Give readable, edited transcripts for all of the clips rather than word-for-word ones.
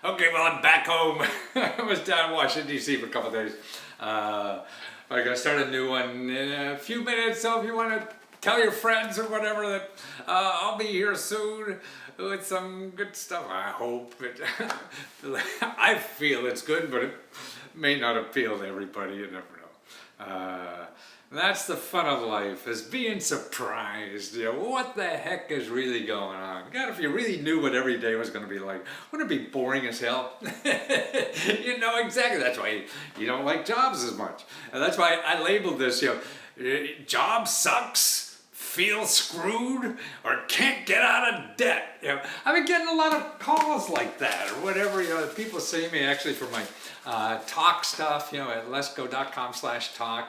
Okay, well, I'm back home. I was down in Washington, D.C. for a couple of days. I'm going to start a new one in a few minutes, so if you want to tell your friends or whatever that I'll be here soon with some good stuff. I hope it. I feel it's good, but it may not appeal to everybody. You never know. That's the fun of life, is being surprised. You know, what the heck is really going on? God, if you really knew what every day was going to be like, wouldn't it be boring as hell? You know exactly. That's why you don't like jobs as much. And that's why I labeled this, job sucks, feel screwed, or can't get out of debt. You know, I've been getting a lot of calls like that, or whatever. You know, people say to me actually for my talk stuff, you know, at lesgo.com/talk,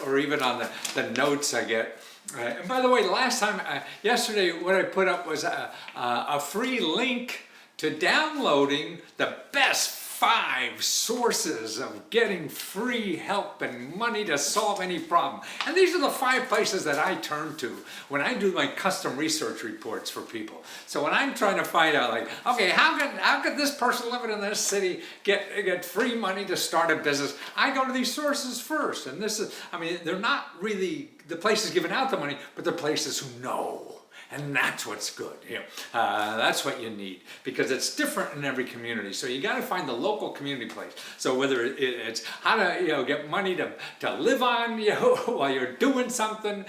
or even on the notes I get. And by the way, last time, yesterday, what I put up was a free link to downloading the best 5 sources of getting free help and money to solve any problem. And these are the 5 places that I turn to when I do my custom research reports for people. So when I'm trying to find out, like, okay, how could this person living in this city get free money to start a business? I go to these sources first. And this is, I mean, they're not really the places giving out the money, but they're places who know. And that's what's good. You know, that's what you need, because it's different in every community. So you got to find the local community place. So whether it's how to get money to live on while you're doing something,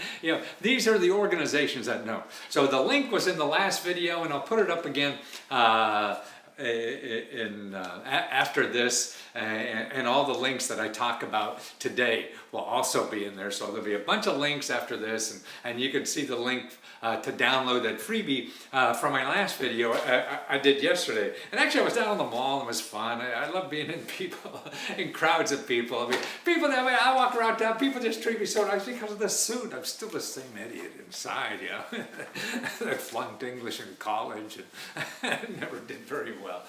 these are the organizations that know. So the link was in the last video, and I'll put it up again after this, and all the links that I talk about today will also be in there. So there'll be a bunch of links after this, and you can see the link to download that freebie from my last video I did yesterday. And actually I was down on the mall and it was fun. I love being in people, in crowds of people. I mean, people that I walk around town, people just treat me so nice because of the suit. I'm still the same idiot inside, I flunked English in college and never did very well.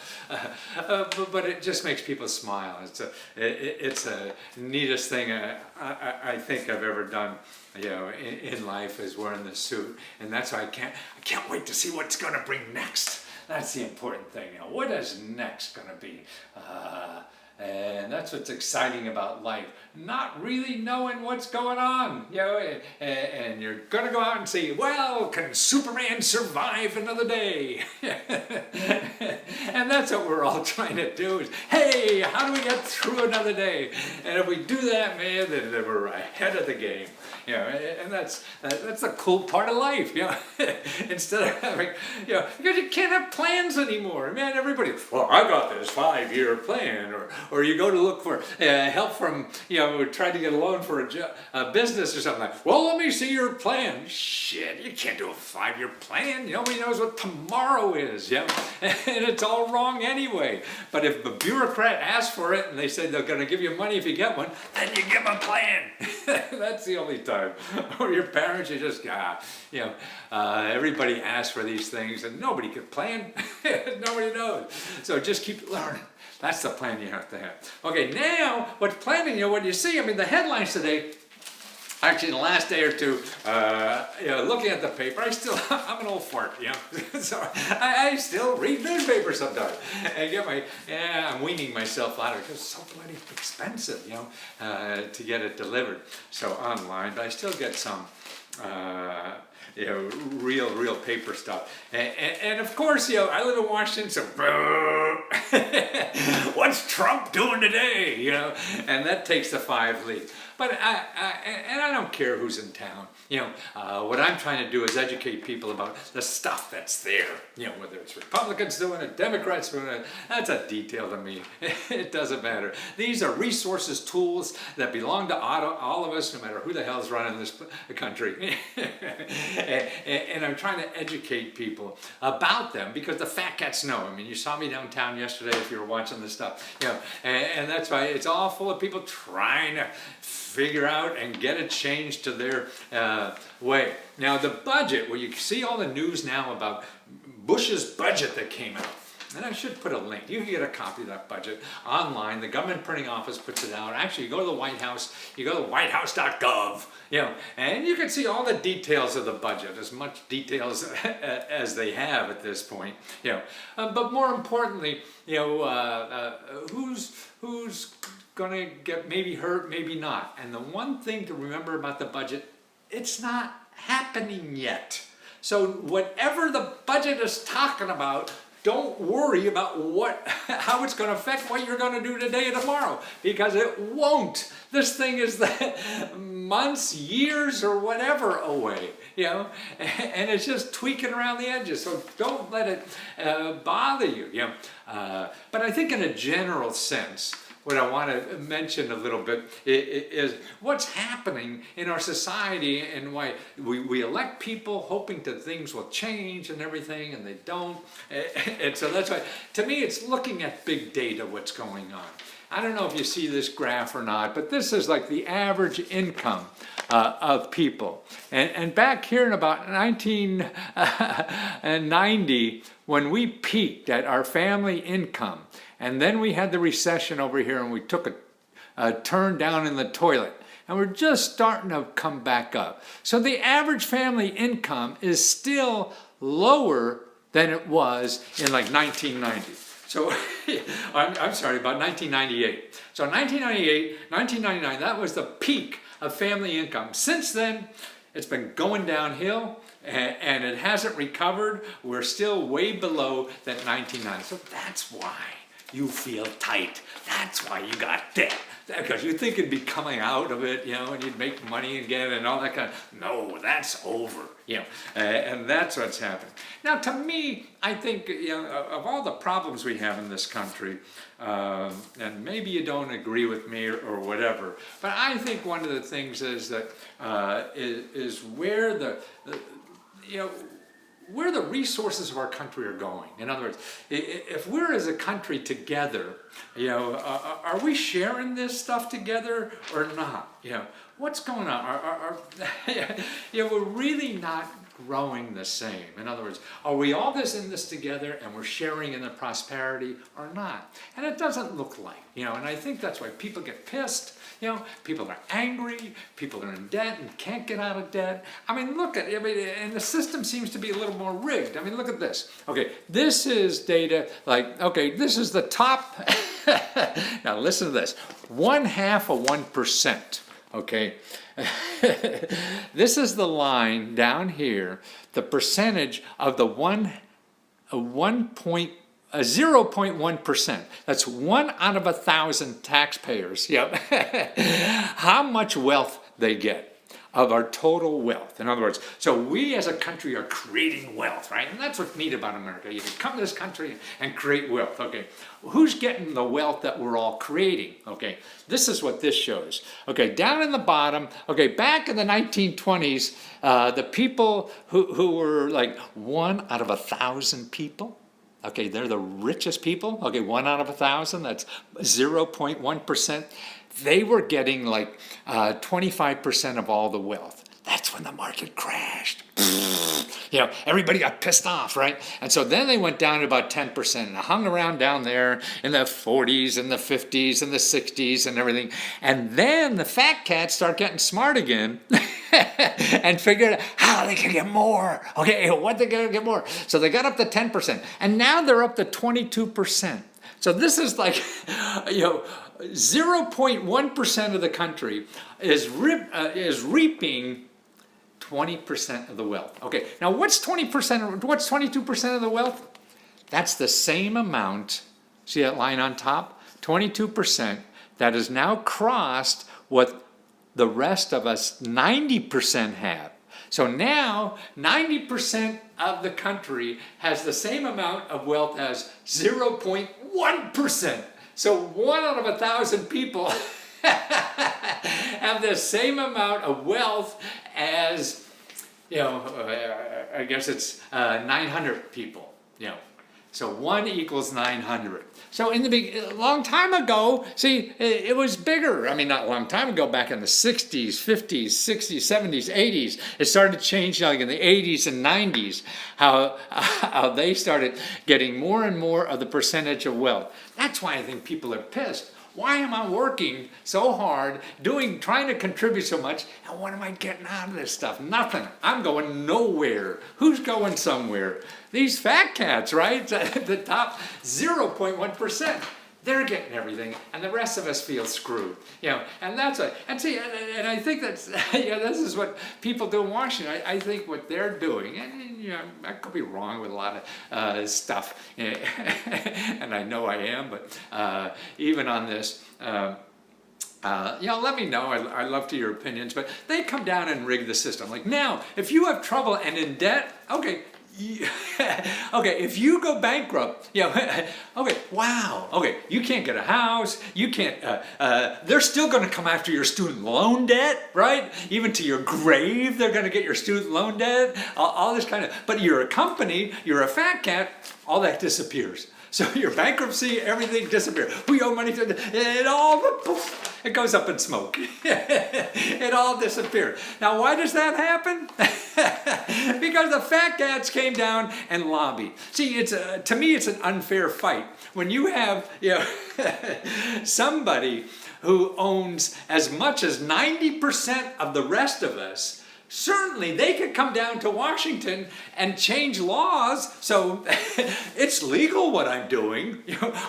But it just makes people smile. It's a neatest thing I think I've ever done, in life, is wearing the suit. And that's why I can't wait to see what's going to bring next. That's the important thing. What is next going to be? And that's what's exciting about life. Not really knowing what's going on, and you're gonna go out and say, well, can Superman survive another day? And that's what we're all trying to do, is, hey, how do we get through another day? And if we do that, man, then we're ahead of the game. And that's the cool part of life, Instead of having, because you can't have plans anymore. Man, everybody, well, I got this 5-year plan, or you go to look for help from, try to get a loan for a business or something like, well, let me see your plan. Shit, you can't do a 5-year plan. Nobody knows what tomorrow is, And it's all wrong anyway. But if the bureaucrat asks for it and they say they're going to give you money if you get one, then you give them a plan. That's the only time. Or your parents, you just, everybody asks for these things and nobody can plan. Nobody knows. So just keep learning. That's the plan you have to have. Okay, now, what's planning, what you see, the headlines today, actually in the last day or two, looking at the paper, I'm an old fart, So I still read newspapers sometimes. And I'm weaning myself out of it because it's so bloody expensive, to get it delivered. So online, but I still get some, real paper stuff. And of course, I live in Washington, so what's Trump doing today? And that takes the 5 lead. But I don't care who's in town. What I'm trying to do is educate people about the stuff that's there. Whether it's Republicans doing it, Democrats doing it, that's a detail to me. It doesn't matter. These are resources, tools that belong to all of us, no matter who the hell's running this country. And I'm trying to educate people about them, because the fat cats know. You saw me downtown yesterday if you were watching this stuff. And that's why it's all full of people trying to figure out and get it changed to their way. Now the budget, well, you see all the news now about Bush's budget that came out. and I should put a link. You can get a copy of that budget online. The government printing office puts it out. Actually, you go to the White House, you go to whitehouse.gov, and you can see all the details of the budget, as much details as they have at this point, but more importantly, who's going to get maybe hurt, maybe not. And the one thing to remember about the budget, it's not happening yet. So whatever the budget is talking about, don't worry about how it's going to affect what you're going to do today and tomorrow, because it won't. This thing is months, years, or whatever away, and it's just tweaking around the edges. So don't let it bother you, But I think in a general sense, what I want to mention a little bit is what's happening in our society and why we elect people hoping that things will change and everything, and they don't. And so that's why, to me, it's looking at big data, what's going on. I don't know if you see this graph or not, but this is like the average income of people. And back here in about 1990, when we peaked at our family income, and then we had the recession over here, and we took a turn down in the toilet, and we're just starting to come back up. So the average family income is still lower than it was in like 1990. So, I'm sorry, about 1998. So 1998, 1999, that was the peak of family income. Since then, it's been going downhill, and it hasn't recovered. We're still way below that 1990. So that's why you feel tight. That's why you got debt. Because you think it'd be coming out of it, and you'd make money again and all that kind of, no, that's over, and that's what's happened. Now, to me, I think, of all the problems we have in this country, and maybe you don't agree with me or whatever, but I think one of the things is that, is where where the resources of our country are going. In other words, if we're as a country together, are we sharing this stuff together or not? What's going on? We're really not growing the same. In other words, are we all in this together and we're sharing in the prosperity or not? And it doesn't look like, and I think that's why people get pissed. People are angry, people are in debt and can't get out of debt. I mean, and the system seems to be a little more rigged. I mean, look at this. Okay, this is data, this is the top, now listen to this, 0.5%, okay? This is the line down here, the percentage of the 0.1%. That's 1 out of 1,000 taxpayers. Yep. How much wealth they get of our total wealth. In other words, so we as a country are creating wealth, right? And that's what's neat about America. You can come to this country and create wealth. Okay, who's getting the wealth that we're all creating? Okay, this is what this shows. Okay, down in the bottom, okay, back in the 1920s, the people who were like 1 out of 1,000 people, okay, they're the richest people. Okay, 1 out of 1,000, that's 0.1%. They were getting like 25% of all the wealth. That's when the market crashed. Everybody got pissed off, right? And so then they went down to about 10% and hung around down there in the 40s and the 50s and the 60s and everything. And then the fat cats start getting smart again and figured out how they can get more. Okay, what they gonna get more? So they got up to 10%. And now they're up to 22%. So this is like, 0.1% of the country is reaping 20% of the wealth. Okay, now what's 20%? What's 22% of the wealth? That's the same amount. See that line on top? 22% that is now crossed what the rest of us 90% have. So now 90% of the country has the same amount of wealth as 0.1%. So 1 out of 1,000 people have the same amount of wealth as, I guess it's 900 people, So 1 equals 900. So in the long time ago, see, it was bigger. I mean, not a long time ago, back in the 60s, 50s, 60s, 70s, 80s, it started changing like in the 80s and 90s, how they started getting more and more of the percentage of wealth. That's why I think people are pissed. Why am I working so hard, trying to contribute so much, and what am I getting out of this stuff? Nothing. I'm going nowhere. Who's going somewhere? These fat cats, right? The top 0.1%. They're getting everything, and the rest of us feel screwed. And that's and I think that's this is what people do in Washington. I think what they're doing, and I could be wrong with a lot of stuff, and I know I am, but even on this. Let me know. I love to hear your opinions, but they come down and rig the system. Like now, if you have trouble and in debt, okay. Okay, if you go bankrupt, okay, wow, okay, you can't get a house, you can't, they're still going to come after your student loan debt, right? Even to your grave, they're going to get your student loan debt, all this kind of, but you're a company, you're a fat cat, all that disappears. So your bankruptcy, everything disappears. We owe money to it goes up in smoke. It all disappears. Now, why does that happen? Because the fat cats came down and lobbied. See, to me, it's an unfair fight. When you have somebody who owns as much as 90% of the rest of us, certainly they could come down to Washington and change laws so it's legal what I'm doing.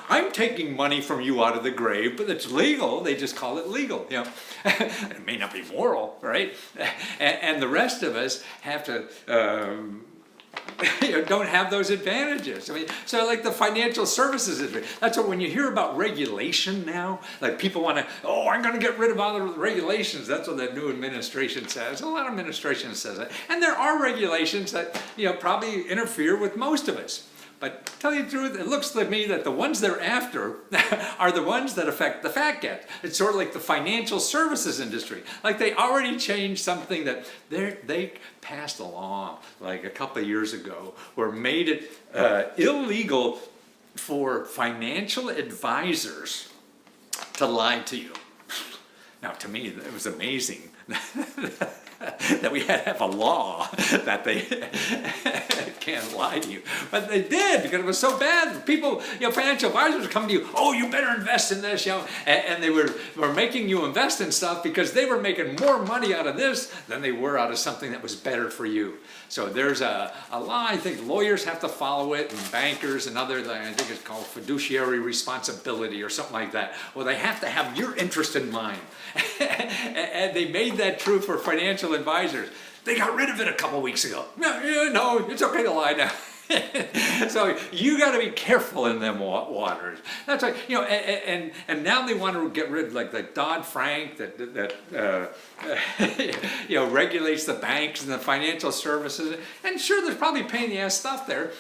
I'm taking money from you out of the grave, but it's legal. They just call it legal. It may not be moral, right? And the rest of us have to don't have those advantages. I mean, so like the financial services industry, that's what when you hear about regulation now, like people want to, I'm going to get rid of all the regulations. That's what the new administration says. A lot of administration says that. And there are regulations that, probably interfere with most of us. But to tell you the truth, it looks to me that the ones they're after are the ones that affect the fat cats. It's sort of like the financial services industry. Like they already changed something that they passed along like a couple of years ago, or made it illegal for financial advisors to lie to you. Now, to me, it was amazing that we had to have a law that they can't lie to you. But they did, because it was so bad. People, financial advisors would come to you, you better invest in this, and they were making you invest in stuff because they were making more money out of this than they were out of something that was better for you. So there's a law, I think lawyers have to follow it, and bankers and other, I think it's called fiduciary responsibility or something like that. Well, they have to have your interest in mind. And they made that true for financial advisors. They got rid of it a couple weeks ago. No, it's okay to lie now. So you got to be careful in them waters. That's right. And now they want to get rid of like the Dodd-Frank that regulates the banks and the financial services. And sure, there's probably pain in the ass stuff there,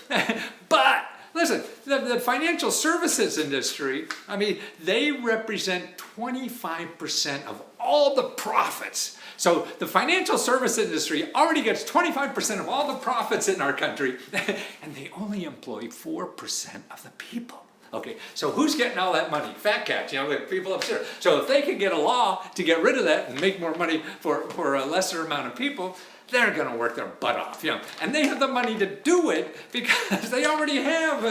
but. Listen, the financial services industry, I mean, they represent 25% of all the profits. So the financial service industry already gets 25% of all the profits in our country, and they only employ 4% of the people. Okay, so who's getting all that money? Fat cats, the people upstairs. So if they could get a law to get rid of that and make more money for a lesser amount of people, they're going to work their butt off, and they have the money to do it because they already have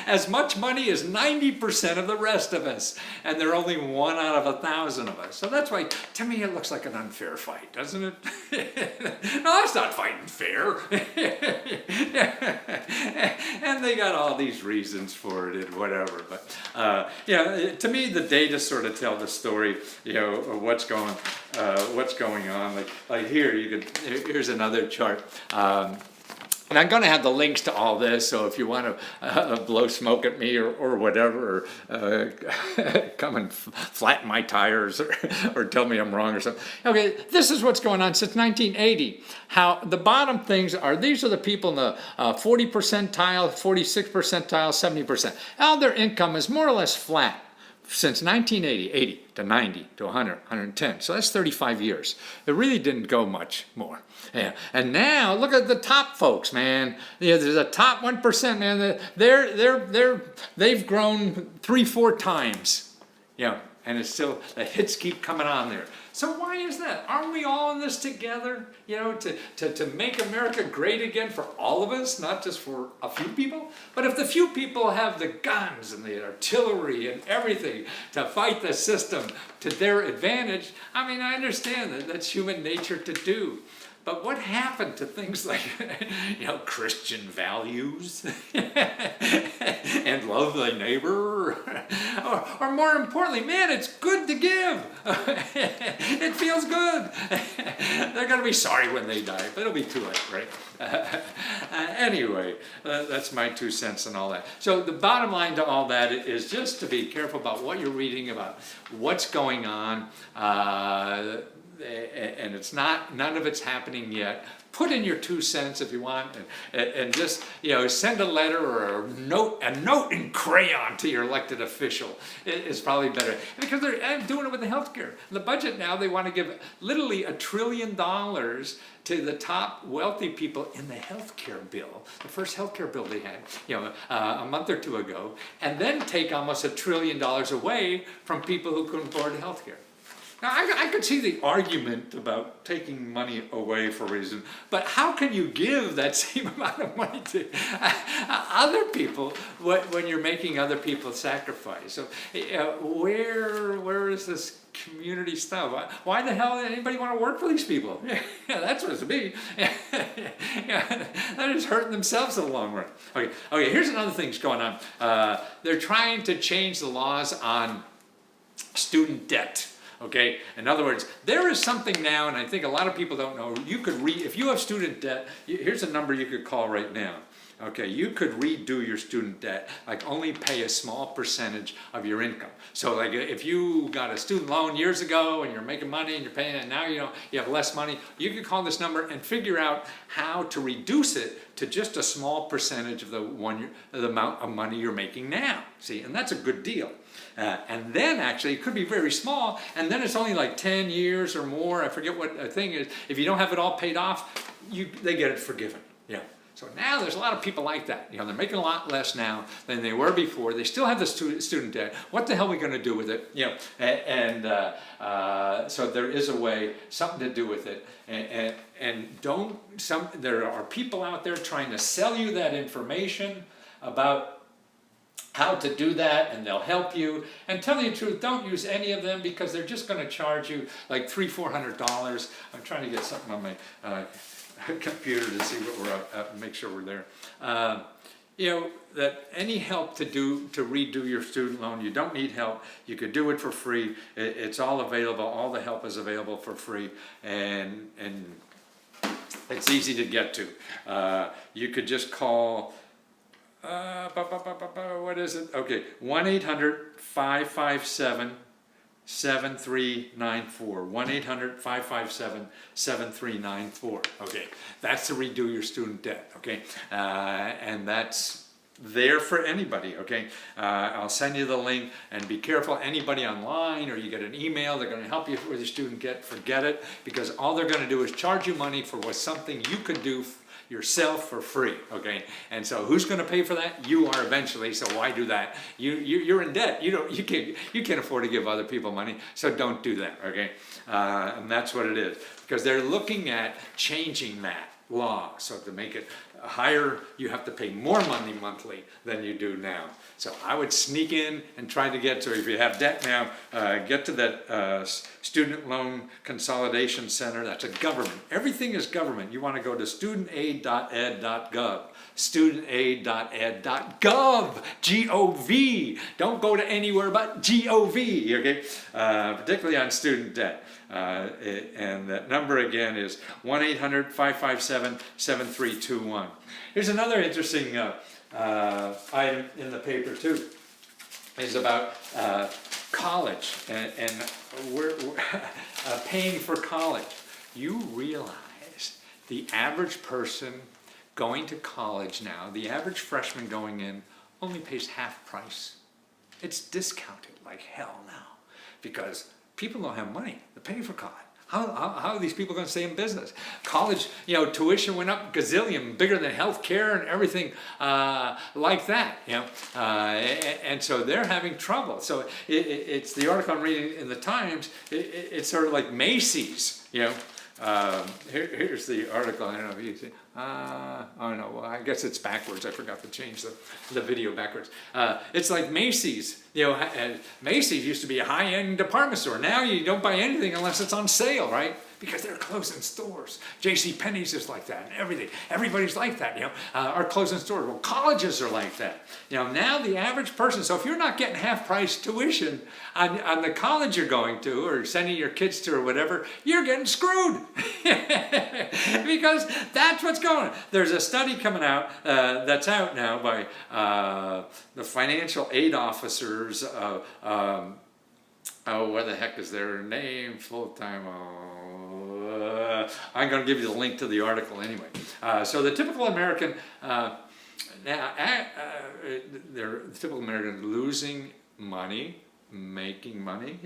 as much money as 90% of the rest of us, and they're only 1 out of 1,000 of us. So that's why, to me, it looks like an unfair fight, doesn't it? No, that's not fighting fair. And they got all these reasons for it and whatever, but to me, the data sort of tell the story, of what's going on. Like here, here's another chart. And I'm going to have the links to all this, so if you want to blow smoke at me or whatever, or come and flatten my tires or tell me I'm wrong or something. Okay, this is what's going on since 1980. How the bottom things are, these are the people in the 40 percentile, 46 percentile, 70%. Now their income is more or less flat. since 1980, 80 to 90 to 100, 110. So that's 35 years. It really didn't go much more. Yeah. And now look at the top folks, man. There's a top 1%, man. They've grown 3-4 times. And it's still, the hits keep coming on there. So why is that? Aren't we all in this together? To make America great again for all of us, not just for a few people? But if the few people have the guns and the artillery and everything to fight the system to their advantage, I mean, I understand that that's human nature to do. But what happened to things like, Christian values and love thy neighbor? Or more importantly, man, it's good to give. It feels good. They're going to be sorry when they die, but it'll be too late, right? Anyway, that's my 2 cents and all that. So the bottom line to all that is just to be careful about what you're reading, about what's going on. And it's none of it's happening yet. Put in your 2 cents if you want, and just send a letter or a note in crayon to your elected official is probably better, because they're doing it with the healthcare. The budget now, they want to give literally $1 trillion to the top wealthy people in the healthcare bill, the first healthcare bill they had, a month or 2 ago, and then take almost $1 trillion away from people who couldn't afford healthcare. Now, I could see the argument about taking money away for a reason, but how can you give that same amount of money to other people when you're making other people sacrifice? So, where is this community stuff? Why the hell did anybody want to work for these people? That's what it's to be. They're just hurting themselves in the long run. Okay. Here's another thing that's going on. They're trying to change the laws on student debt. Okay, in other words, there is something now, and I think a lot of people don't know, you could if you have student debt, here's a number you could call right now. Okay, you could redo your student debt, like only pay a small percentage of your income. So like if you got a student loan years ago and you're making money and you're paying it, and now you have less money, you could call this number and figure out how to reduce it to just a small percentage of the amount of money you're making now. See, and that's a good deal. And then actually it could be very small, and then it's only like 10 years or more. I forget what the thing is. If you don't have it all paid off, they get it forgiven. Yeah. So now there's a lot of people like that. They're making a lot less now than they were before. They still have the student debt. What the hell are we going to do with it? So there is a way, something to do with it. There are people out there trying to sell you that information about how to do that, and they'll help you. And tell you the truth, don't use any of them, because they're just going to charge you like $300-400. I'm trying to get something on my computer to see what we're at, make sure we're there. That any help to redo your student loan, you don't need help. You could do it for free. It's all available. All the help is available for free, and it's easy to get to. You could just call. What is it? Okay, 1-800-557-7394. 1-800-557-7394. Okay, that's to redo your student debt. Okay, and that's there for anybody. Okay, I'll send you the link, and be careful. Anybody online, or you get an email, they're going to help you with your student debt. Forget it, because all they're going to do is charge you money for something you could do yourself for free. Okay, and so who's going to pay for that? You are eventually. So why do that? You're in debt. You can't afford to give other people money. So don't do that. Okay, and that's what it is, because they're looking at changing that law. So to make it higher, you have to pay more money monthly than you do now. So I would sneak in and try to get to, if you have debt now, get to that Student Loan Consolidation Center. That's a government. Everything is government. You want to go to studentaid.ed.gov. Studentaid.ed.gov. G-O-V. Don't go to anywhere but G-O-V. Okay, particularly on student debt. And that number again is 1-800-557-7321. Here's another interesting item in the paper too. Is about college and we're paying for college. You realize the average person going to college now, the average freshman going in, only pays half price. It's discounted like hell now because people don't have money to pay for college. How are these people going to stay in business? College, tuition went up gazillion, bigger than health care and everything like that, and so they're having trouble. So it's the article I'm reading in the Times. It's sort of like Macy's, here's the article. I don't know if you see. Oh no, well, I guess it's backwards. I forgot to change the video backwards. It's like Macy's. Macy's used to be a high-end department store. Now you don't buy anything unless it's on sale, right? Because they're closing stores. JCPenney's is like that, and everything. Everybody's like that, are closing stores. Well, colleges are like that. Now the average person, so if you're not getting half-price tuition on the college you're going to, or sending your kids to, or whatever, you're getting screwed. Because that's what's going on. There's a study coming out that's out now by the financial aid officers of, what the heck is their name? Full-time, I'm going to give you the link to the article anyway. So the typical American, the typical American losing money, making money,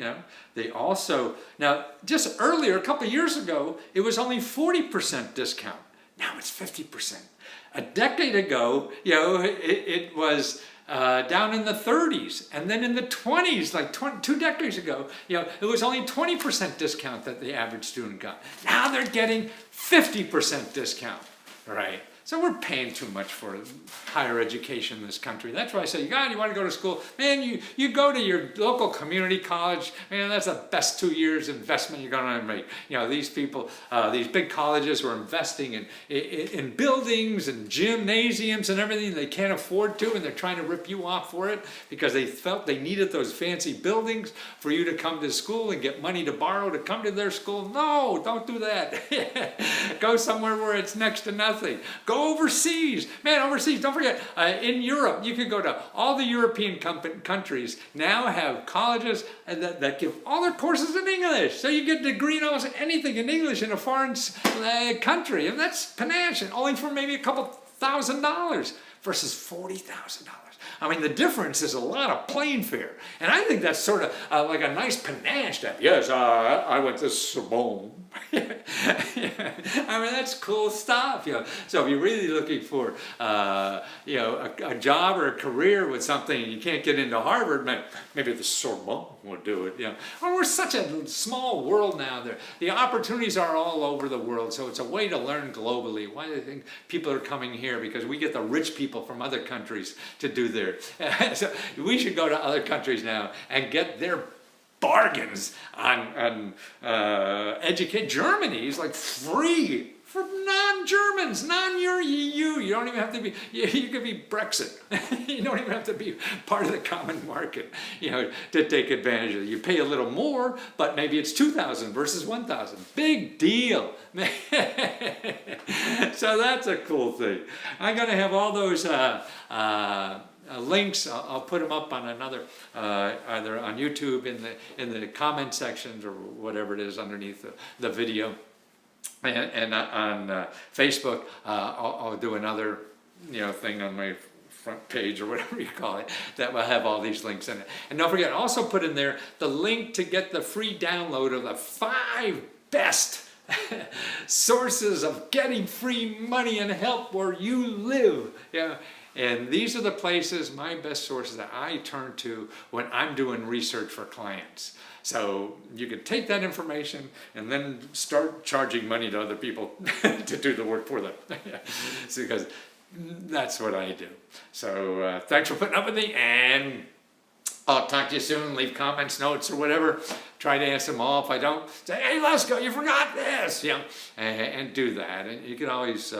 They also, now just earlier, a couple of years ago, it was only 40% discount. Now it's 50%. A decade ago, it was down in the 30s, and then in the 20s, like 2 decades ago, it was only 20% discount that the average student got. Now they're getting 50% discount, right? So we're paying too much for higher education in this country. That's why I say, God, you want to go to school? Man, you go to your local community college. Man, that's the best 2 years investment you're going to make. These people, these big colleges were investing in buildings and gymnasiums and everything they can't afford to, and they're trying to rip you off for it because they felt they needed those fancy buildings for you to come to school and get money to borrow to come to their school. No, don't do that. Go somewhere where it's next to nothing. Go overseas. Man, overseas, don't forget, in Europe, you can go to all the European countries now have colleges that give all their courses in English. So you get a degree in almost anything in English in a foreign country. And that's panache, and only for maybe a couple $1,000 versus $40,000. I mean, the difference is a lot of plane fare. And I think that's sort of like a nice panache that, yes, I went to Sorbonne. I mean, that's cool stuff. So if you're really looking for, a job or a career with something and you can't get into Harvard, maybe the Sorbonne will do it. Well, we're such a small world now. The opportunities are all over the world, so it's a way to learn globally. Why do you think people are coming here? Because we get the rich people from other countries to do their. So we should go to other countries now and get their bargains on educate. Germany is like free for non-Germans, non-EU. You don't even have to be, you could be Brexit. You don't even have to be part of the common market, to take advantage of it. You pay a little more, but maybe it's 2,000 versus 1,000. Big deal. So that's a cool thing. I'm going to have all those links. I'll put them up on another, either on YouTube in the comment sections or whatever it is underneath the video, and on Facebook. I'll do another thing on my front page or whatever you call it that will have all these links in it. And don't forget, also put in there the link to get the free download of the 5 best sources of getting free money and help where you live. And these are the places, my best sources that I turn to when I'm doing research for clients. So you can take that information and then start charging money to other people to do the work for them. Because that's what I do. So thanks for putting up with me, and I'll talk to you soon. Leave comments, notes, or whatever. Try to answer them all. If I don't, say, hey, Lesko, you forgot this. And do that. And you can always...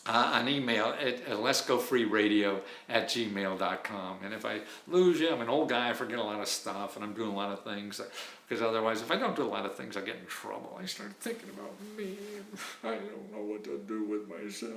an email at letsgofreeradio@gmail.com. And if I lose you, I'm an old guy, I forget a lot of stuff, and I'm doing a lot of things. because otherwise, if I don't do a lot of things, I get in trouble. I start thinking about me. I don't know what to do with myself.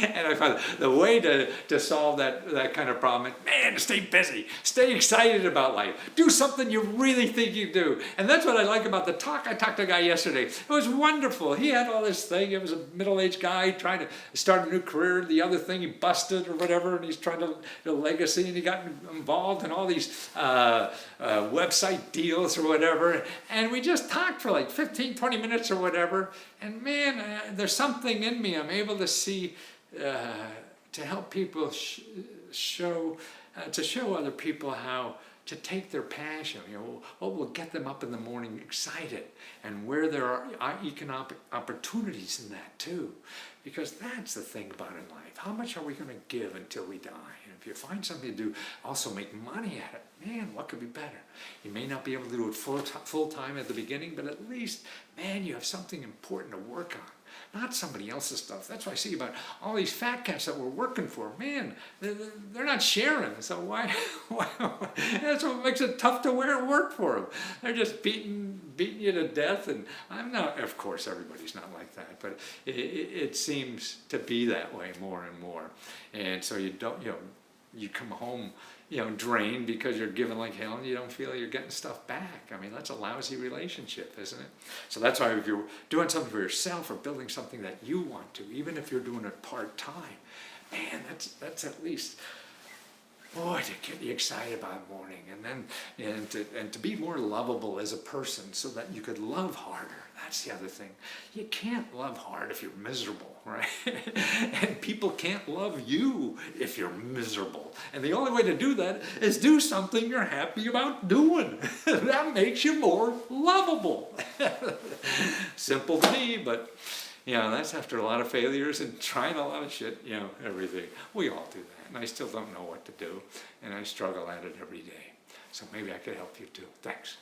And I found the way to solve that kind of problem is, man, stay busy, stay excited about life, do something you really think you do. And that's what I like about the talk. I talked to a guy yesterday. It was wonderful. He had all this thing. He was a middle-aged guy trying to start a new career. The other thing, he busted or whatever, and he's trying to do a legacy, and he got involved in all these website deals or whatever. And we just talked for like 15, 20 minutes or whatever. And man, there's something in me. I'm able to see, to help people show other people how to take their passion, what will get them up in the morning excited, and where there are economic opportunities in that too. Because that's the thing about in life. How much are we going to give until we die? And if you find something to do, also make money at it, man, what could be better? You may not be able to do it full time at the beginning, but at least, man, you have something important to work on. Not somebody else's stuff. That's what I see about all these fat cats that we're working for. Man, they're not sharing. So why? That's what makes it tough to work for them. They're just beating you to death. And I'm not. Of course, everybody's not like that, but it seems to be that way more and more. And so you don't. You come home, drained because you're giving like hell and you don't feel you're getting stuff back. I mean, that's a lousy relationship, isn't it? So that's why if you're doing something for yourself or building something that you want to, even if you're doing it part-time, man, that's at least, boy, to get you excited about the morning, and to be more lovable as a person so that you could love harder. That's the other thing. You can't love hard if you're miserable, right? And people can't love you if you're miserable. And the only way to do that is do something you're happy about doing. That makes you more lovable. Simple to me, but that's after a lot of failures and trying a lot of shit, everything. We all do that, and I still don't know what to do, and I struggle at it every day. So maybe I could help you too. Thanks.